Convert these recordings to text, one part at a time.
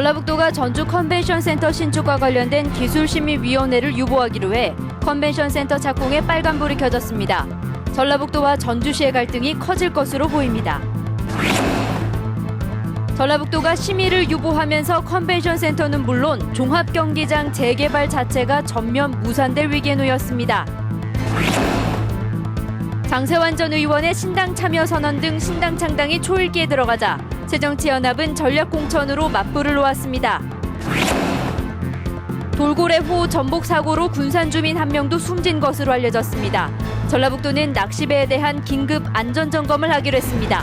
전라북도가 전주 컨벤션센터 신축과 관련된 기술심의위원회를 유보하기로 해 컨벤션센터 착공에 빨간불이 켜졌습니다. 전라북도와 전주시의 갈등이 커질 것으로 보입니다. 전라북도가 심의를 유보하면서 컨벤션센터는 물론 종합경기장 재개발 자체가 전면 무산될 위기에 놓였습니다. 장세환 전 의원의 신당 참여 선언 등 신당 창당이 초읽기에 들어가자 새정치연합은 전략공천으로 맞불을 놓았습니다. 돌고래호 전복 사고로 군산 주민 한 명도 숨진 것으로 알려졌습니다. 전라북도는 낚시배에 대한 긴급 안전점검을 하기로 했습니다.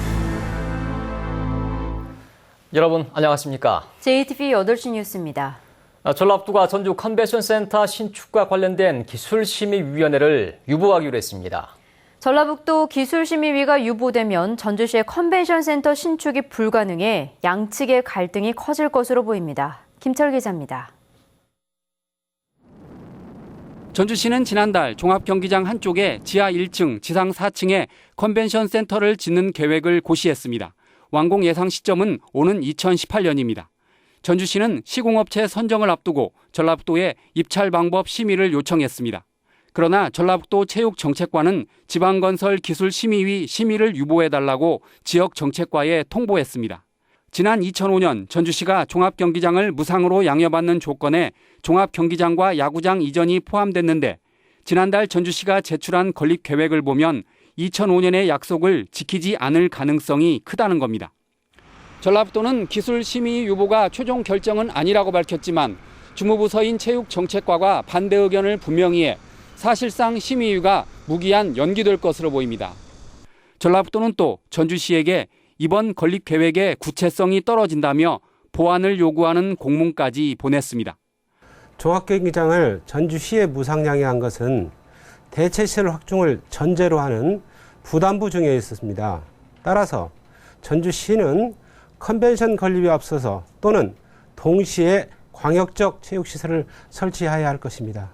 여러분 안녕하십니까? JTBC 8시 뉴스입니다. 전라북도가 전주 컨벤션센터 신축과 관련된 기술심의위원회를 유보하기로 했습니다. 전라북도 기술심의위가 유보되면 전주시의 컨벤션센터 신축이 불가능해 양측의 갈등이 커질 것으로 보입니다. 김철 기자입니다. 전주시는 지난달 종합경기장 한쪽에 지하 1층, 지상 4층에 컨벤션센터를 짓는 계획을 고시했습니다. 완공 예상 시점은 오는 2018년입니다. 전주시는 시공업체 선정을 앞두고 전라북도에 입찰 방법 심의를 요청했습니다. 그러나 전라북도 체육정책과는 지방건설기술심의위 심의를 유보해달라고 지역정책과에 통보했습니다. 지난 2005년 전주시가 종합경기장을 무상으로 양여받는 조건에 종합경기장과 야구장 이전이 포함됐는데 지난달 전주시가 제출한 건립 계획을 보면 2005년의 약속을 지키지 않을 가능성이 크다는 겁니다. 전라북도는 기술심의 유보가 최종 결정은 아니라고 밝혔지만 주무부서인 체육정책과가 반대 의견을 분명히 해 사실상 심의위가 무기한 연기될 것으로 보입니다. 전라북도는 또 전주시에게 이번 건립 계획의 구체성이 떨어진다며 보완을 요구하는 공문까지 보냈습니다. 종합경기장을 전주시에 무상양해한 것은 대체시설 확충을 전제로 하는 부담부 중에 있었습니다. 따라서 전주시는 컨벤션 건립에 앞서서 또는 동시에 광역적 체육시설을 설치해야 할 것입니다.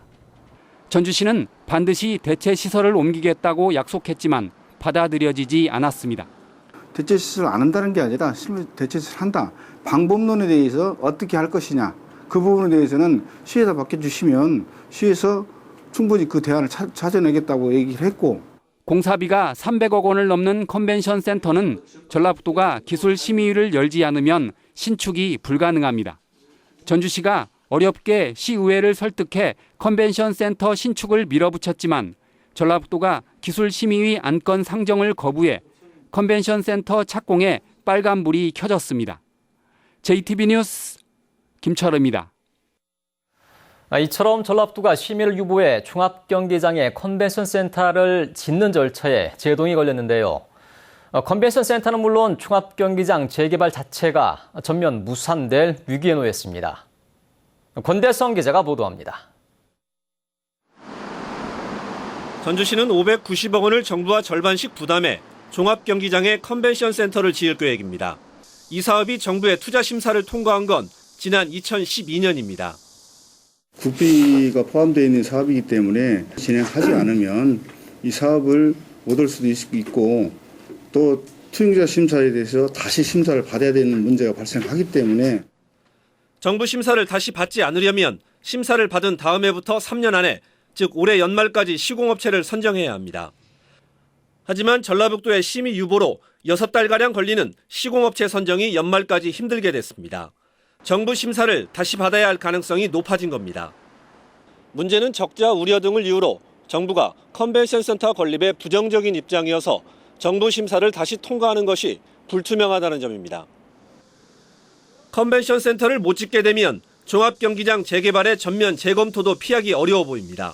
전주시는 반드시 대체시설을 옮기겠다고 약속했지만 받아들여지지 않았습니다. 대체시설을 안 한다는 게 아니라 대체시설을 한다. 방법론에 대해서 어떻게 할 것이냐. 그 부분에 대해서는 시에서 바뀌어주시면 시에서 충분히 그 대안을 찾아내겠다고 얘기를 했고. 공사비가 300억 원을 넘는 컨벤션 센터는 전라북도가 기술심의위를 열지 않으면 신축이 불가능합니다. 전주시가 어렵게 시의회를 설득해 컨벤션 센터 신축을 밀어붙였지만 전라북도가 기술심의위 안건 상정을 거부해 컨벤션 센터 착공에 빨간불이 켜졌습니다. JTBC 뉴스 김철우입니다. 이처럼 전라북도가 심의를 유보해 종합경기장에 컨벤션센터를 짓는 절차에 제동이 걸렸는데요. 컨벤션센터는 물론 종합경기장 재개발 자체가 전면 무산될 위기에 놓였습니다. 권대성 기자가 보도합니다. 전주시는 590억 원을 정부와 절반씩 부담해 종합경기장에 컨벤션센터를 지을 계획입니다. 이 사업이 정부의 투자 심사를 통과한 건 지난 2012년입니다. 국비가 포함되어 있는 사업이기 때문에 진행하지 않으면 이 사업을 못 할 수도 있고 또 투용자 심사에 대해서 다시 심사를 받아야 되는 문제가 발생하기 때문에 정부 심사를 다시 받지 않으려면 심사를 받은 다음 해부터 3년 안에, 즉 올해 연말까지 시공업체를 선정해야 합니다. 하지만 전라북도의 심의 유보로 6달가량 걸리는 시공업체 선정이 연말까지 힘들게 됐습니다. 정부 심사를 다시 받아야 할 가능성이 높아진 겁니다. 문제는 적자 우려 등을 이유로 정부가 컨벤션센터 건립에 부정적인 입장이어서 정부 심사를 다시 통과하는 것이 불투명하다는 점입니다. 컨벤션센터를 못 짓게 되면 종합경기장 재개발의 전면 재검토도 피하기 어려워 보입니다.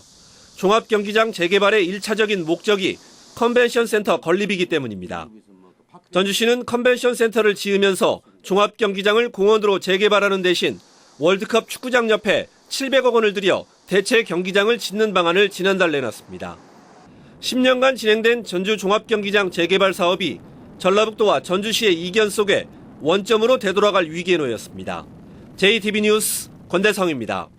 종합경기장 재개발의 1차적인 목적이 컨벤션센터 건립이기 때문입니다. 전주시는 컨벤션센터를 지으면서 종합경기장을 공원으로 재개발하는 대신 월드컵 축구장 옆에 700억 원을 들여 대체 경기장을 짓는 방안을 지난달 내놨습니다. 10년간 진행된 전주 종합경기장 재개발 사업이 전라북도와 전주시의 이견 속에 원점으로 되돌아갈 위기에 놓였습니다. JTBC 뉴스 권대성입니다.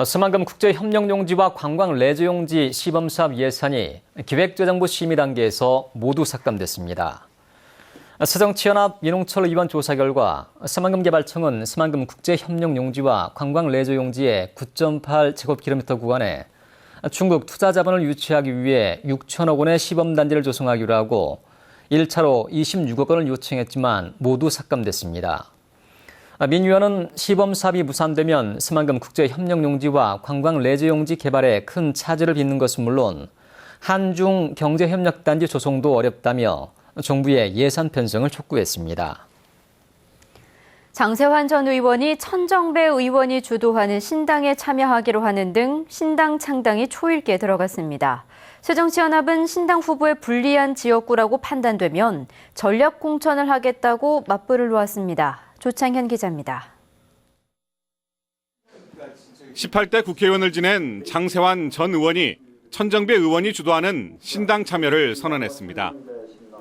스만금 국제협력용지와 관광레저용지 시범사업 예산이 기획재정부 심의 단계에서 모두 삭감됐습니다. 새정치연합 민홍철 의원 조사 결과 새만금개발청은 새만금 국제협력용지와 관광레저용지의 9.8제곱킬로미터 구간에 중국 투자자본을 유치하기 위해 6천억 원의 시범단지를 조성하기로 하고 1차로 26억 원을 요청했지만 모두 삭감됐습니다. 민 의원은 시범사업이 무산되면 새만금 국제협력용지와 관광레저용지 개발에 큰 차질을 빚는 것은 물론 한중 경제협력단지 조성도 어렵다며 정부의 예산 편성을 촉구했습니다. 장세환 전 의원이 천정배 의원이 주도하는 신당에 참여하기로 하는 등 신당 창당이 초읽기에 들어갔습니다. 새정치연합은 신당 후보에 불리한 지역구라고 판단되면 전략 공천을 하겠다고 맞불을 놓았습니다. 조창현 기자입니다. 18대 국회의원을 지낸 장세환 전 의원이 천정배 의원이 주도하는 신당 참여를 선언했습니다.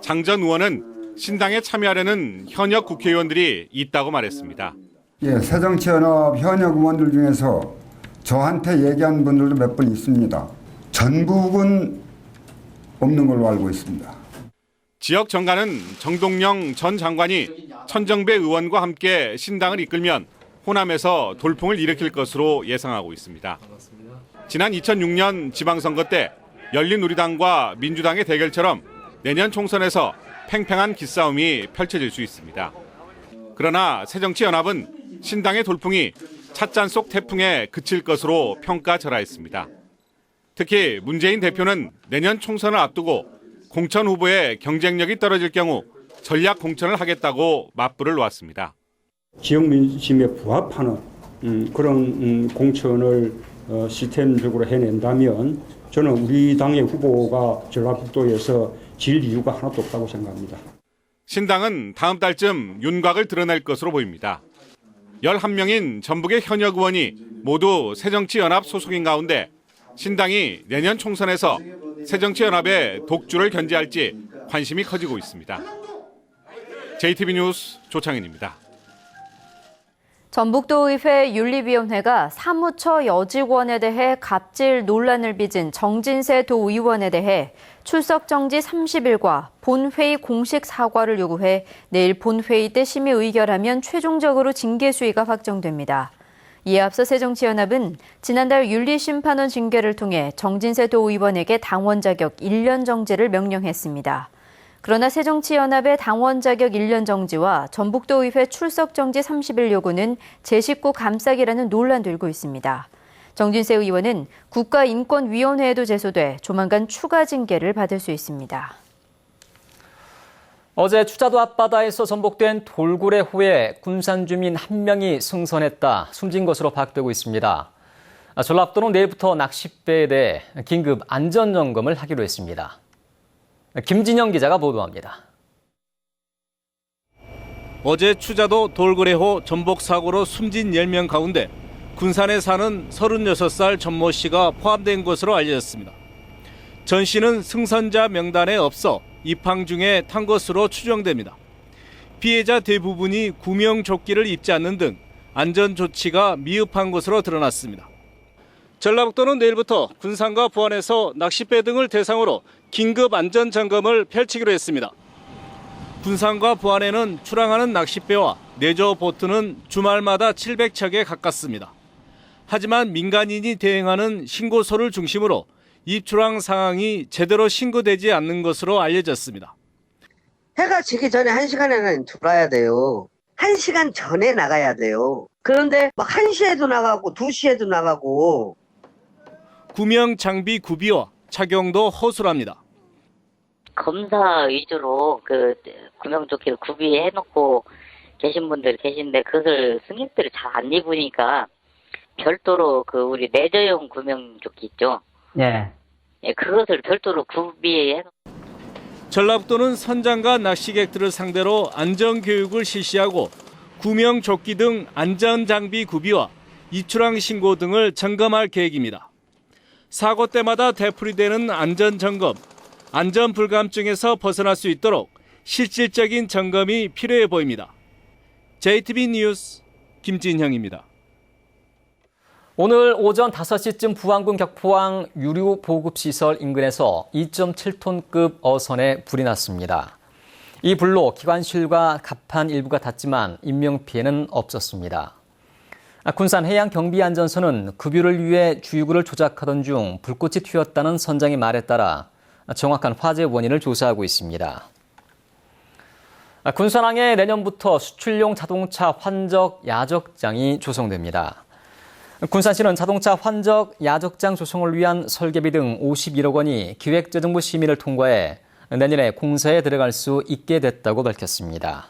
장 전 의원은 신당에 참여하려는 현역 국회의원들이 있다고 말했습니다. 새정치연합 현역 의원들 중에서 저한테 얘기한 분들도 몇 분 있습니다. 전북은 없는 걸로 알고 있습니다. 지역 정가는 정동영 전 장관이 천정배 의원과 함께 신당을 이끌면 호남에서 돌풍을 일으킬 것으로 예상하고 있습니다. 지난 2006년 지방선거 때 열린우리당과 민주당의 대결처럼 내년 총선에서 팽팽한 기싸움이 펼쳐질 수 있습니다. 그러나 새정치연합은 신당의 돌풍이 찻잔 속 태풍에 그칠 것으로 평가절하했습니다. 특히 문재인 대표는 내년 총선을 앞두고 공천 후보의 경쟁력이 떨어질 경우 전략 공천을 하겠다고 맞불을 놓았습니다. 지역 민심에 부합하는 그런 공천을 시스템적으로 해낸다면 저는 우리 당의 후보가 전라북도에서 질 이유가 하나도 없다고 생각합니다. 신당은 다음 달쯤 윤곽을 드러낼 것으로 보입니다. 11명인 전북의 현역 의원이 모두 새정치연합 소속인 가운데 신당이 내년 총선에서 새정치연합의 독주를 견제할지 관심이 커지고 있습니다. JTB 뉴스 조창현입니다. 전북도의회 윤리위원회가 사무처 여직원에 대해 갑질 논란을 빚은 정진세 도의원에 대해 출석 정지 30일과 본회의 공식 사과를 요구해 내일 본회의 때 심의 의결하면 최종적으로 징계 수위가 확정됩니다. 이에 앞서 새정치연합은 지난달 윤리심판원 징계를 통해 정진세 도의원에게 당원 자격 1년 정지를 명령했습니다. 그러나 새정치연합의 당원 자격 1년 정지와 전북도의회 출석 정지 30일 요구는 제 식구 감싸기라는 논란도 일고 있습니다. 정진세 의원은 국가인권위원회에도 제소돼 조만간 추가 징계를 받을 수 있습니다. 어제 추자도 앞바다에서 전복된 돌고래호에 군산 주민 1명이 승선했다 숨진 것으로 파악되고 있습니다. 전라북도는 내일부터 낚싯배에 대해 긴급 안전점검을 하기로 했습니다. 김진영 기자가 보도합니다. 어제 추자도 돌고래호 전복 사고로 숨진 10명 가운데 군산에 사는 36살 전모 씨가 포함된 것으로 알려졌습니다. 전 씨는 승선자 명단에 없어 입항 중에 탄 것으로 추정됩니다. 피해자 대부분이 구명조끼를 입지 않는 등 안전 조치가 미흡한 것으로 드러났습니다. 전라북도는 내일부터 군산과 부안에서 낚싯배 등을 대상으로 긴급 안전 점검을 펼치기로 했습니다. 군산과 부안에는 출항하는 낚싯배와 내조 보트는 주말마다 700척에 가깝습니다. 하지만 민간인이 대행하는 신고소를 중심으로 입출항 상황이 제대로 신고되지 않는 것으로 알려졌습니다. 해가 지기 전에 1시간에는 들어와야 돼요. 1시간 전에 나가야 돼요. 그런데 막 1시에도 나가고 2시에도 나가고. 구명 장비 구비와 착용도 허술합니다. 검사 위주로 구명조끼를 구비해놓고 계신 분들 계신데 그것을 승객들이 잘 안 입으니까 별도로 우리 레저용 구명조끼 있죠. 네. 그것을 별도로 구비해. 전라북도는 선장과 낚시객들을 상대로 안전교육을 실시하고 구명조끼 등 안전장비 구비와 입출항 신고 등을 점검할 계획입니다. 사고 때마다 되풀이되는 안전점검, 안전불감증에서 벗어날 수 있도록 실질적인 점검이 필요해 보입니다. JTB 뉴스 김진형입니다. 오늘 오전 5시쯤 부안군 격포항 유류 보급시설 인근에서 2.7톤급 어선에 불이 났습니다. 이 불로 기관실과 갑판 일부가 탔지만 인명피해는 없었습니다. 군산 해양경비안전소는 급유를 위해 주유구를 조작하던 중 불꽃이 튀었다는 선장의 말에 따라 정확한 화재 원인을 조사하고 있습니다. 군산항에 내년부터 수출용 자동차 환적 야적장이 조성됩니다. 군산시는 자동차 환적 야적장 조성을 위한 설계비 등 51억 원이 기획재정부 심의를 통과해 내년에 공사에 들어갈 수 있게 됐다고 밝혔습니다.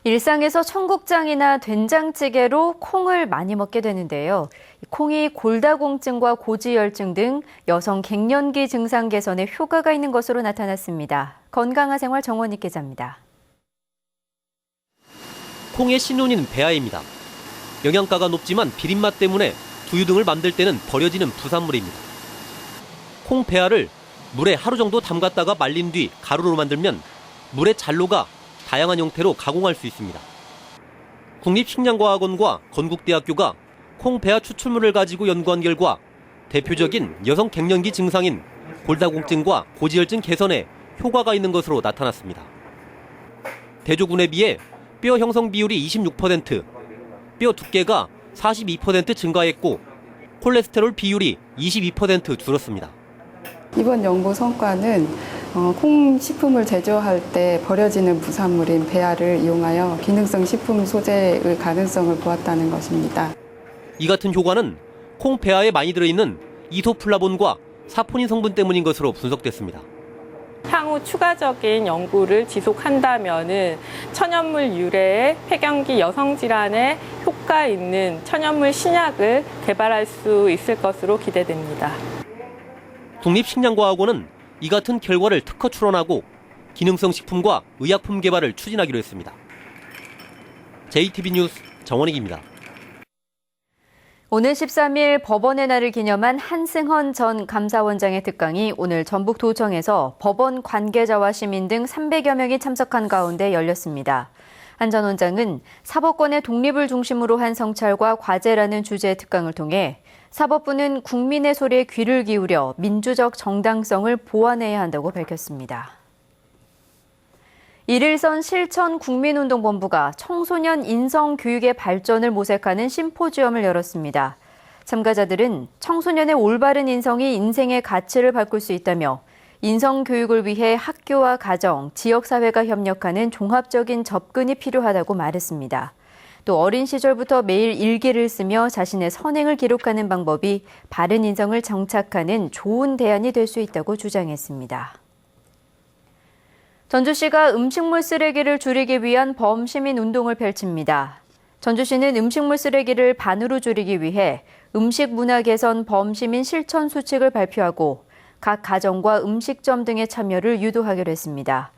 일상에서 청국장이나 된장찌개로 콩을 많이 먹게 되는데요. 콩이 골다공증과 고지혈증 등 여성 갱년기 증상 개선에 효과가 있는 것으로 나타났습니다. 건강한 생활 정원익 기자입니다. 콩의 신혼인 배아입니다. 영양가가 높지만 비린맛 때문에 두유 등을 만들 때는 버려지는 부산물입니다. 콩 배아를 물에 하루 정도 담갔다가 말린 뒤 가루로 만들면 물에 잘 녹아 다양한 형태로 가공할 수 있습니다. 국립식량과학원과 건국대학교가 콩 배아 추출물을 가지고 연구한 결과 대표적인 여성 갱년기 증상인 골다공증과 고지혈증 개선에 효과가 있는 것으로 나타났습니다. 대조군에 비해 뼈 형성 비율이 26%, 뼈 두께가 42% 증가했고 콜레스테롤 비율이 22% 줄었습니다. 이번 연구 성과는 콩 식품을 제조할 때 버려지는 부산물인 배아를 이용하여 기능성 식품 소재의 가능성을 보았다는 것입니다. 이 같은 효과는 콩 배아에 많이 들어있는 이소플라본과 사포닌 성분 때문인 것으로 분석됐습니다. 향후 추가적인 연구를 지속한다면 천연물 유래의 폐경기 여성 질환에 효과 있는 천연물 신약을 개발할 수 있을 것으로 기대됩니다. 국립식량과학원은 이 같은 결과를 특허 출원하고 기능성 식품과 의약품 개발을 추진하기로 했습니다. JTB 뉴스 정원익입니다. 오늘 13일 법원의 날을 기념한 한승헌 전 감사원장의 특강이 오늘 전북도청에서 법원 관계자와 시민 등 300여 명이 참석한 가운데 열렸습니다. 한 전 원장은 사법권의 독립을 중심으로 한 성찰과 과제라는 주제의 특강을 통해 사법부는 국민의 소리에 귀를 기울여 민주적 정당성을 보완해야 한다고 밝혔습니다. 1일선 실천국민운동본부가 청소년 인성교육의 발전을 모색하는 심포지엄을 열었습니다. 참가자들은 청소년의 올바른 인성이 인생의 가치를 바꿀 수 있다며 인성교육을 위해 학교와 가정, 지역사회가 협력하는 종합적인 접근이 필요하다고 말했습니다. 또 어린 시절부터 매일 일기를 쓰며 자신의 선행을 기록하는 방법이 바른 인성을 정착하는 좋은 대안이 될 수 있다고 주장했습니다. 전주시가 음식물 쓰레기를 줄이기 위한 범시민 운동을 펼칩니다. 전주시는 음식물 쓰레기를 반으로 줄이기 위해 음식 문화 개선 범시민 실천 수칙을 발표하고 각 가정과 음식점 등의 참여를 유도하기로 했습니다.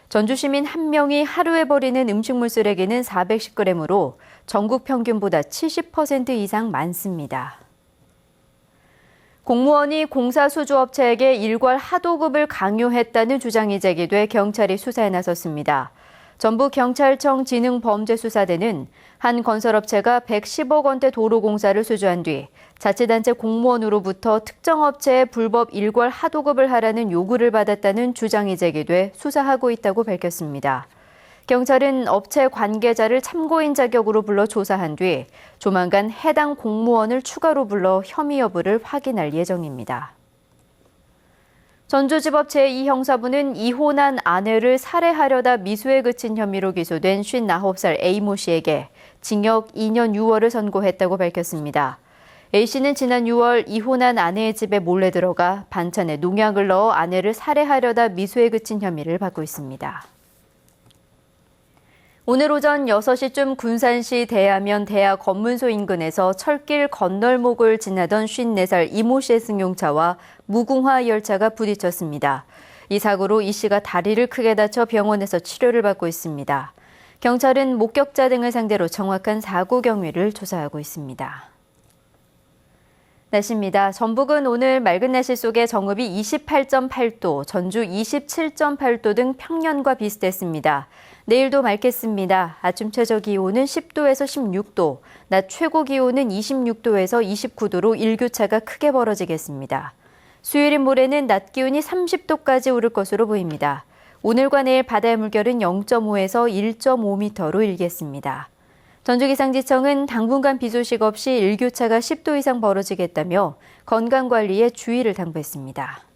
전주시민 1명이 하루에 버리는 음식물 쓰레기는 410g으로 전국 평균보다 70% 이상 많습니다. 공무원이 공사수주업체에게 일괄 하도급을 강요했다는 주장이 제기돼 경찰이 수사에 나섰습니다. 전북경찰청 지능범죄수사대는 한 건설업체가 110억 원대 도로공사를 수주한 뒤 자치단체 공무원으로부터 특정 업체에 불법 일괄 하도급을 하라는 요구를 받았다는 주장이 제기돼 수사하고 있다고 밝혔습니다. 경찰은 업체 관계자를 참고인 자격으로 불러 조사한 뒤 조만간 해당 공무원을 추가로 불러 혐의 여부를 확인할 예정입니다. 전주지법 제2형사부는 이혼한 아내를 살해하려다 미수에 그친 혐의로 기소된 59살 A모 씨에게 징역 2년 6월을 선고했다고 밝혔습니다. A씨는 지난 6월 이혼한 아내의 집에 몰래 들어가 반찬에 농약을 넣어 아내를 살해하려다 미수에 그친 혐의를 받고 있습니다. 오늘 오전 6시쯤 군산시 대하면 대하 검문소 인근에서 철길 건널목을 지나던 54살 이모 씨의 승용차와 무궁화 열차가 부딪혔습니다. 이 사고로 이 씨가 다리를 크게 다쳐 병원에서 치료를 받고 있습니다. 경찰은 목격자 등을 상대로 정확한 사고 경위를 조사하고 있습니다. 날씨입니다. 전북은 오늘 맑은 날씨 속에 정읍이 28.8도, 전주 27.8도 등 평년과 비슷했습니다. 내일도 맑겠습니다. 아침 최저 기온은 10도에서 16도, 낮 최고 기온은 26도에서 29도로 일교차가 크게 벌어지겠습니다. 수요일인 모레는 낮 기온이 30도까지 오를 것으로 보입니다. 오늘과 내일 바다의 물결은 0.5에서 1.5m로 일겠습니다. 전주기상지청은 당분간 비 소식 없이 일교차가 10도 이상 벌어지겠다며 건강관리에 주의를 당부했습니다.